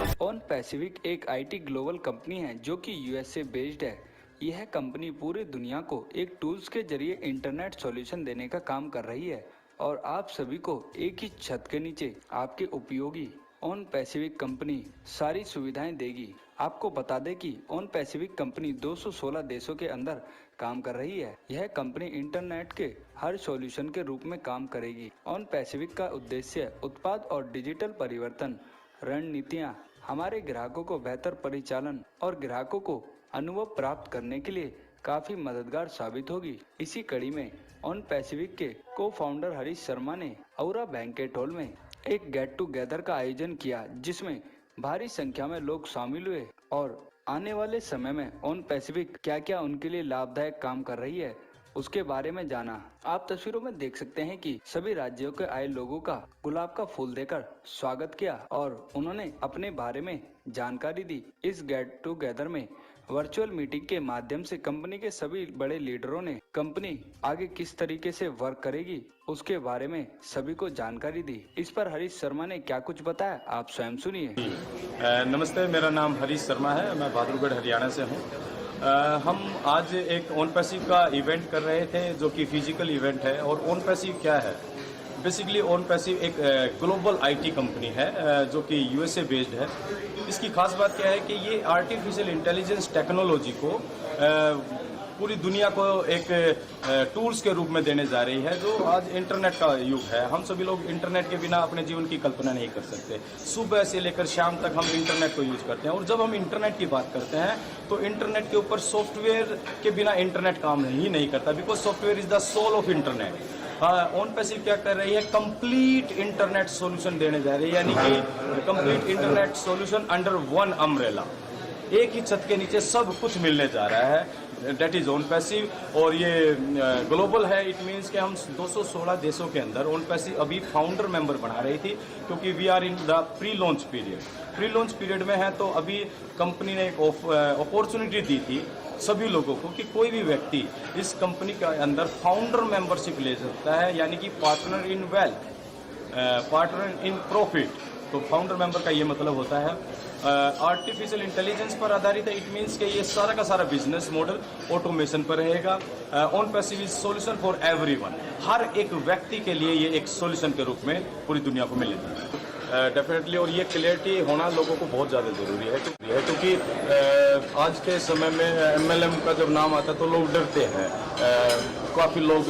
On Pacific एक IT global company है जो कि यूएसए बेस्ड है। यह कंपनी पूरी दुनिया को एक टूल्स के जरिए इंटरनेट सॉल्यूशन देने का काम कर रही है और आप सभी को एक ही छत के नीचे आपके उपयोगी ऑन पैसिफिक कंपनी सारी सुविधाएं देगी। आपको बता दें कि ऑन पैसिफिक कंपनी 216 देशों के अंदर काम कर रही है। यह कंपनी इंटरनेट के हर सॉल्यूशन के रूप में काम करेगी। ऑन पैसिफिक का उद्देश्य उत्पाद और डिजिटल परिवर्तन रणनीतियां हमारे ग्राहकों को बेहतर परिचालन और ग्राहकों को अनुभव प्राप्त करने के लिए काफी मददगार साबित होगी। इसी कड़ी में ऑन पैसिफिक के को फाउंडर हरीश शर्मा ने औरा बैंकेट हॉल में एक गेट टुगेदर का आयोजन किया, जिसमें भारी संख्या में लोग शामिल हुए और आने वाले समय में ऑन पैसिफिक क्या क्या उनके लिए लाभदायक काम कर रही है उसके बारे में जाना। आप तस्वीरों में देख सकते हैं कि सभी राज्यों के आए लोगों का गुलाब का फूल देकर स्वागत किया और उन्होंने अपने बारे में जानकारी दी। इस गेट टुगेदर में वर्चुअल मीटिंग के माध्यम से कंपनी के सभी बड़े लीडरों ने कंपनी आगे किस तरीके से वर्क करेगी उसके बारे में सभी को जानकारी दी। इस पर हरीश शर्मा ने क्या कुछ बताया, आप स्वयं सुनिए। नमस्ते, मेरा नाम हरीश शर्मा है, मैं बहादुरगढ़ हरियाणा से हूँ। हम आज एक ऑन पैसिव का इवेंट कर रहे थे जो कि फिजिकल इवेंट है। और ऑन पैसिव क्या है? बेसिकली ऑन पैसिव एक ग्लोबल आईटी कंपनी है जो कि यूएसए बेस्ड है। इसकी खास बात क्या है कि ये आर्टिफिशियल इंटेलिजेंस टेक्नोलॉजी को पूरी दुनिया को एक टूल्स के रूप में देने जा रही है। जो आज इंटरनेट का युग है, हम सभी लोग इंटरनेट के बिना अपने जीवन की कल्पना नहीं कर सकते। सुबह से लेकर शाम तक हम इंटरनेट को यूज करते हैं और जब हम इंटरनेट की बात करते हैं तो इंटरनेट के ऊपर सॉफ्टवेयर के बिना इंटरनेट काम ही नहीं करता, because software is the soul of internet. OnPassive क्या कर रही है? कंप्लीट इंटरनेट सॉल्यूशन देने जा रही है, यानी कि complete internet solution under one umbrella. एक ही छत के नीचे सब कुछ मिलने जा रहा है, डेट इज ऑन पैसिव। और ये ग्लोबल है, इट मीन्स कि हम 216 देशों के अंदर ऑन पैसिव अभी फाउंडर मेंबर बना रही थी, क्योंकि we are in the pre launch period. Pre launch period में है तो अभी कंपनी ने एक अपॉर्चुनिटी दी थी सभी लोगों को कि कोई भी व्यक्ति इस कंपनी के अंदर फाउंडर मेंबरशिप ले सकता है, यानी कि partner in wealth, partner in profit. तो फाउंडर मेंबर का ये मतलब होता है आर्टिफिशियल इंटेलिजेंस पर आधारित है। इट मीन्स कि ये सारा का सारा बिजनेस मॉडल ऑटोमेशन पर रहेगा। On passive is solution for everyone. हर एक व्यक्ति के लिए ये एक सॉल्यूशन के रूप में पूरी दुनिया को मिलेगी डेफिनेटली। और ये क्लियरिटी होना लोगों को बहुत ज़्यादा ज़रूरी है, क्योंकि आज के समय में एमएलएम का जब नाम आता है तो लोग डरते हैं। काफ़ी लोग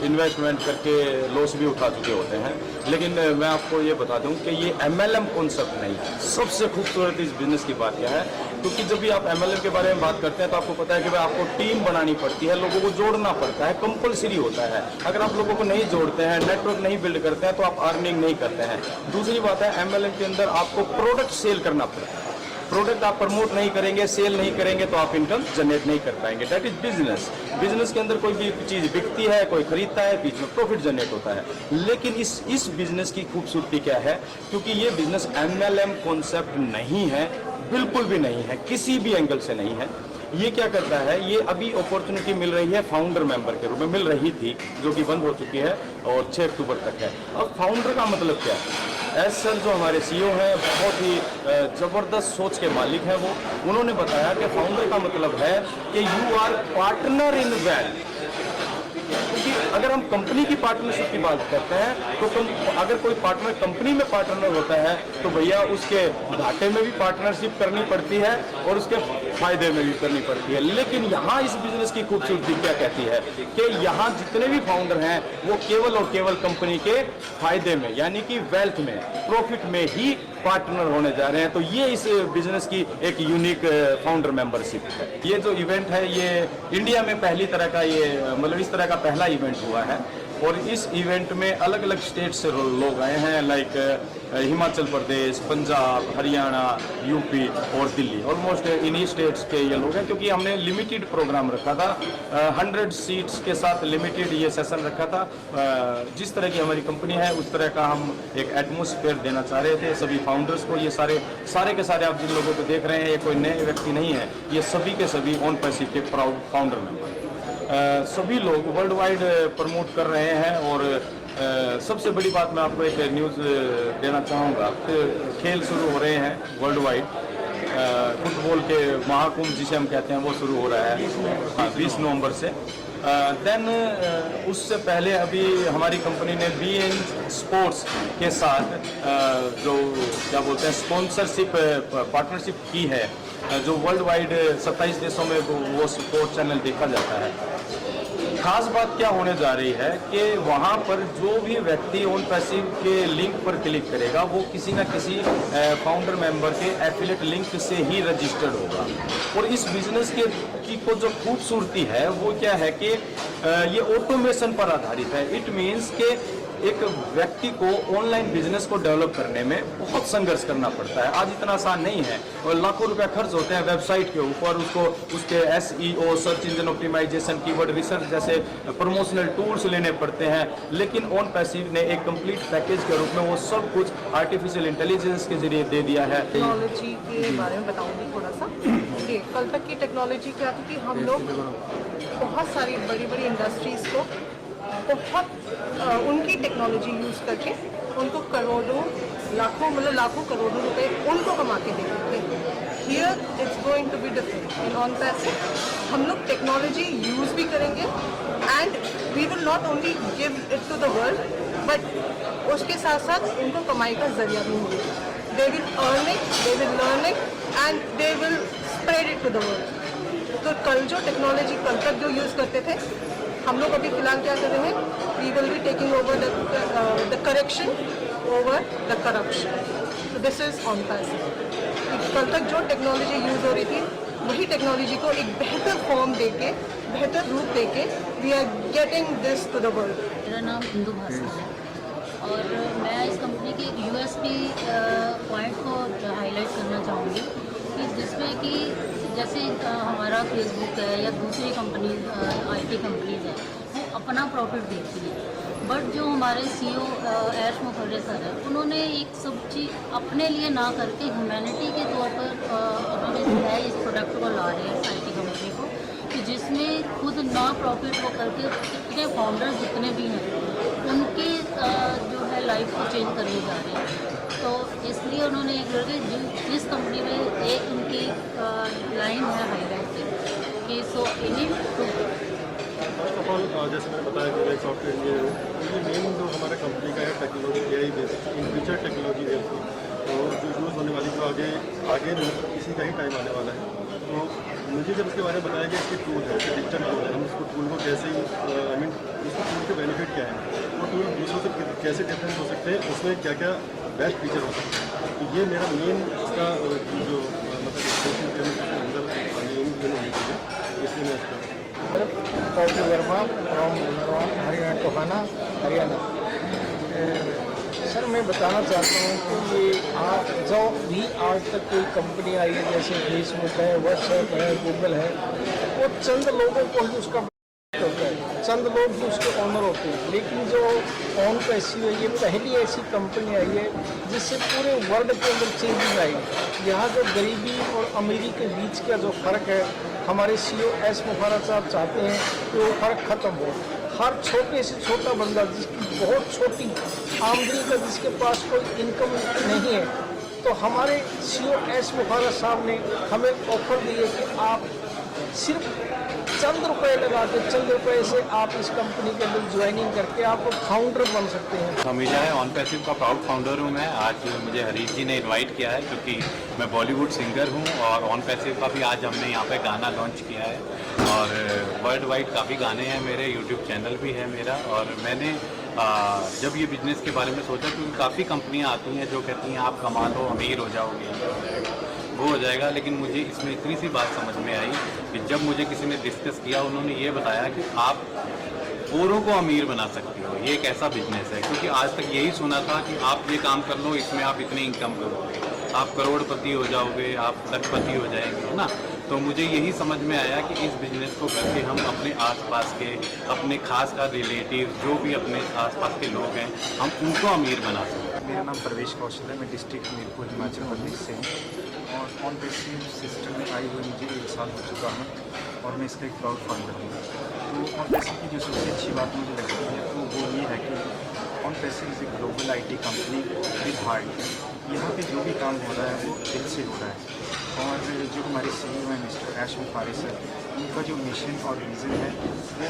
इन्वेस्टमेंट करके लॉस भी उठा चुके होते हैं। लेकिन मैं आपको ये बता दूं कि ये एमएलएम कॉन्सेप्ट नहीं। सबसे खूबसूरत इस बिजनेस की बात यह है, क्योंकि जब भी आप एमएलएम के बारे में बात करते हैं तो आपको पता है कि भाई आपको टीम बनानी पड़ती है, लोगों को जोड़ना पड़ता है, कंपलसरी होता है। अगर आप लोगों को नहीं जोड़ते हैं, नेटवर्क नहीं बिल्ड करते हैं तो आप अर्निंग नहीं करते हैं। दूसरी बात है, एमएलएम के अंदर आपको प्रोडक्ट सेल करना पड़ता है। प्रोडक्ट आप प्रमोट नहीं करेंगे, सेल नहीं करेंगे तो आप इनकम जनरेट नहीं कर पाएंगे। That is business. बिजनेस के अंदर कोई भी चीज बिकती है, कोई खरीदता है, बीच में प्रॉफिट जनरेट होता है। लेकिन इस बिजनेस की खूबसूरती क्या है? क्योंकि ये बिजनेस एमएलएम कॉन्सेप्ट नहीं है, बिल्कुल भी नहीं है, किसी भी एंगल से नहीं है। ये क्या करता है? ये अभी अपॉर्चुनिटी मिल रही है फाउंडर मेंबर के रूप में, मिल रही थी जो कि बंद हो चुकी है और 6 अक्टूबर तक है। अब फाउंडर का मतलब क्या है? एस सर जो हमारे सीईओ हैं, बहुत ही ज़बरदस्त सोच के मालिक हैं वो। उन्होंने बताया कि फाउंडर का मतलब है कि you are partner in wealth. क्योंकि अगर हम कंपनी की पार्टनरशिप की बात करते हैं तो अगर कोई पार्टनर कंपनी में पार्टनर होता है तो भैया उसके घाटे में भी पार्टनरशिप करनी पड़ती है और उसके फायदे में भी करनी पड़ती है। लेकिन यहाँ इस बिजनेस की खूबसूरती क्या कहती है कि यहाँ जितने भी फाउंडर हैं वो केवल और केवल कंपनी के फायदे में, यानी कि वेल्थ में, प्रॉफिट में ही पार्टनर होने जा रहे हैं। तो ये इस बिजनेस की एक यूनिक फाउंडर मेंबरशिप है। ये जो इवेंट है ये इंडिया में पहली तरह का, ये मतलब इस तरह का पहला इवेंट हुआ है। और इस इवेंट में अलग अलग स्टेट से लोग आए हैं, लाइक हिमाचल प्रदेश, पंजाब, हरियाणा, यूपी और दिल्ली। ऑलमोस्ट इन्हीं स्टेट्स के ये लोग हैं, क्योंकि हमने लिमिटेड प्रोग्राम रखा था, 100 सीट्स के साथ लिमिटेड ये सेशन रखा था। जिस तरह की हमारी कंपनी है उस तरह का हम एक एटमोसफेयर देना चाह रहे थे सभी फाउंडर्स को। ये सारे के सारे आप जिन लोगों को देख रहे हैं, ये कोई नए व्यक्ति नहीं है, ये सभी के सभी ऑन पैसिव के प्राउड फाउंडर मेंबर। सभी लोग वर्ल्ड वाइड प्रमोट कर रहे हैं और सबसे बड़ी बात मैं आपको एक न्यूज़ देना चाहूँगा कि खेल शुरू हो रहे हैं वर्ल्ड वाइड। फुटबॉल के महाकुंभ जिसे हम कहते हैं वो शुरू हो रहा है, हाँ, 20 नवंबर से। देन उससे पहले अभी हमारी कंपनी ने बीएन स्पोर्ट्स के साथ जो क्या बोलते हैं स्पॉन्सरशिप पार्टनरशिप की है, जो वर्ल्ड वाइड 27 देशों में वो स्पोर्ट्स चैनल देखा जाता है। खास बात क्या होने जा रही है कि वहाँ पर जो भी व्यक्ति ऑन पैसिव के लिंक पर क्लिक करेगा वो किसी न किसी फाउंडर मेंबर के एफिलिएट लिंक से ही रजिस्टर्ड होगा। और इस बिजनेस की को जो खूबसूरती है वो क्या है कि ये ऑटोमेशन पर आधारित है। इट मीन्स के एक व्यक्ति को ऑनलाइन बिजनेस को डेवलप करने में बहुत संघर्ष करना पड़ता है। आज इतना आसान नहीं है और लाखों रुपए खर्च होते हैं वेबसाइट के ऊपर, उसको उसके SEO search engine optimization, keyword research जैसे प्रमोशनल टूल्स लेने पड़ते हैं। लेकिन ऑन पैसिव ने एक कंप्लीट पैकेज के रूप में वो सब कुछ आर्टिफिशियल इंटेलिजेंस के जरिए दे दिया है। टेक्नोलॉजी के बारे में बताऊंगी थोड़ा सा। कल तक की टेक्नोलॉजी क्या थी कि हम लोग बहुत सारी बड़ी बड़ी इंडस्ट्रीज़ को बहुत उनकी टेक्नोलॉजी यूज़ करके उनको करोड़ों लाखों करोड़ों रुपए उनको कमा के देते थे। Here it's going to be different. In OnPassive हम लोग टेक्नोलॉजी यूज़ भी करेंगे and we will not only give it to the world but उसके साथ साथ उनको कमाई का जरिया भी मिलेगा। They will earn it, they will learn it and they will spread it to the world. तो कल जो टेक्नोलॉजी कल तक जो यूज़ करते थे, हम लोग अभी फिलहाल क्या कर रहे हैं, we will be taking over the correction over the corruption. तो दिस इज ऑन पैसिव। कल तक जो टेक्नोलॉजी यूज़ हो रही थी वही टेक्नोलॉजी को एक बेहतर फॉर्म देके, बेहतर रूप देके we are getting this to the world. मेरा नाम इंदु भास्कर है और मैं इस कंपनी के यूएसपी पॉइंट को हाईलाइट करना चाहूँगी कि जिसमें कि जैसे हमारा फेसबुक है या दूसरी कंपनी आईटी कंपनीज है वो अपना प्रॉफिट देखती है, बट जो हमारे सीईओ ऐश मुखर्जी सर है उन्होंने एक सब चीज़ अपने लिए ना करके ह्यूमैनिटी के तौर पर उन्होंने जो है इस प्रोडक्ट को ला रहे हैं आईटी कंपनी को, कि जिसमें खुद ना प्रॉफिट वो करके इतने फाउंडर्स जितने भी हैं उनके जो है लाइफ को चेंज करने जा रहे हैं। तो इसलिए उन्होंने एक करके जिस कंपनी में एक उनकी लाइन है हाईलाइट की कि सो इन्हीं फर्स्ट ऑफ ऑल जैसे मैंने बताया कि मैं एक सॉफ्टवेयर इंजीनियर हूँ। ये मेन जो हमारे कंपनी का है technology AI based in future technology based, तो जो यूज़ होने वाली जो आगे इसी का ही टाइम आने वाला है। तो मुझे जब इसके बारे में बताया गया इसके टूल है, डिजिटल टूल है, हम इसको टूल को कैसे आई मीन इसको टूल के बेनिफिट क्या है, वो टूल दूसरों से कैसे डिफरेंट हो सकते हैं, उसमें क्या क्या बेस्ट फीचर हो सकते हैं। तो ये मेरा मेन इसका जो मतलब अंदर इसलिए मैं इसका कौशल वर्मा फ्रॉम हरियाणा टोहाना हरियाणा। सर मैं बताना चाहता हूँ कि ये आज जो भी आज तक कोई कंपनी आई है जैसे फेसबुक है, व्हाट्सएप है, गूगल है, वो चंद लोगों को ही उसका होता है, चंद लोग ही उसके ऑनर होते हैं। लेकिन जो ऑन पैसिव है ये पहली ऐसी कंपनी आई है जिससे पूरे वर्ल्ड के अंदर चेंजिंग आई। यहाँ जो गरीबी और अमीरी के बीच का जो फ़र्क है, हमारे सीईओ एस मुखर्जी साहब चाहते हैं कि वो फ़र्क ख़त्म हो। हर छोटे से छोटा बंदा जिसकी बहुत छोटी आमदनी का, जिसके पास कोई इनकम नहीं है, तो हमारे सीईओ एस मुखर्जी साहब ने हमें ऑफर दी है कि आप सिर्फ चंद रुपए लगा के, चंद रुपए से आप इस कंपनी के अंदर ज्वाइनिंग करके आप फाउंडर बन सकते हैं। हमीजा है, ऑन पैसिव का प्राउड फाउंडर हूँ मैं। आज मुझे हरीश जी ने इनवाइट किया है क्योंकि मैं बॉलीवुड सिंगर हूँ और ऑन पैसिव का भी आज हमने यहाँ पे गाना लॉन्च किया है और वर्ल्ड वाइड काफ़ी गाने हैं मेरे, यूट्यूब चैनल भी है मेरा। और मैंने जब ये बिज़नेस के बारे में सोचा क्योंकि काफ़ी कंपनियाँ आती हैं जो कहती हैं आप कमा लो, अमीर हो जाओगे, वो हो जाएगा। लेकिन मुझे इसमें इतनी सी बात समझ में आई कि जब मुझे किसी ने डिस्कस किया, उन्होंने ये बताया कि आप औरों को अमीर बना सकते हो, ये एक ऐसा बिजनेस है। क्योंकि आज तक यही सुना था कि आप ये काम कर लो, इसमें आप इतनी इनकम करोगे, आप करोड़पति हो जाओगे, आप लखपति हो जाएंगे, है ना। तो मुझे यही समझ में आया कि इस बिज़नेस को करके हम अपने आसपास के, अपने खास का रिलेटिव जो भी अपने आसपास के लोग हैं, हम उनको अमीर बना सकते हैं। मेरा नाम प्रवेश कौशल है, मैं डिस्ट्रिक्ट हमीरपुर हिमाचल प्रदेश से हूँ और ऑन पैसिव सिस्टम में आई हुई मुझे 1 साल हो चुका है और मैं इसका एक प्राउड फाउंडर हूँ। तो ऑन पैसिव की जो सबसे अच्छी बात मुझे लगती है तो वो ये है कि on passive is a global IT company with heart. यहाँ पे जो भी काम हो रहा है वो दिल से हो रहा है। और जो हमारे CEO हैं मिस्टर एशम फारिस सर, उनका जो मिशन और विज़न है वो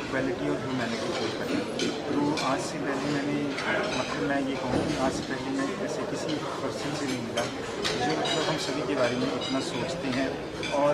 इक्वालिटी और ह्यूमैनिटी शो करना है। तो आज से पहले मैं ये कहूँ कि आज से पहले मैं ऐसे किसी पर्सन से नहीं मिला जो हम सभी के बारे में इतना सोचते हैं और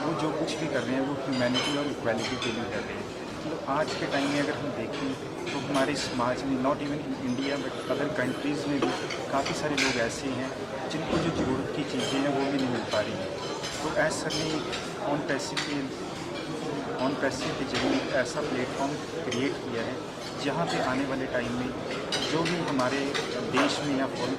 वो जो कुछ भी कर रहे हैं वो ह्यूमैनिटी और इक्वालिटी के लिए कर रहे हैं। तो आज के टाइम में अगर हम देखें तो हमारे समाज में, not even in India but other countries में भी काफ़ी सारे लोग ऐसे हैं जिनको जो ज़रूरत की चीज़ें हैं वो भी नहीं मिल पा रही हैं। तो एज सर ने ऑन पैसिव के जरिए ऐसा प्लेटफॉर्म क्रिएट किया है जहाँ पे आने वाले टाइम में जो भी हमारे देश में या फॉरेन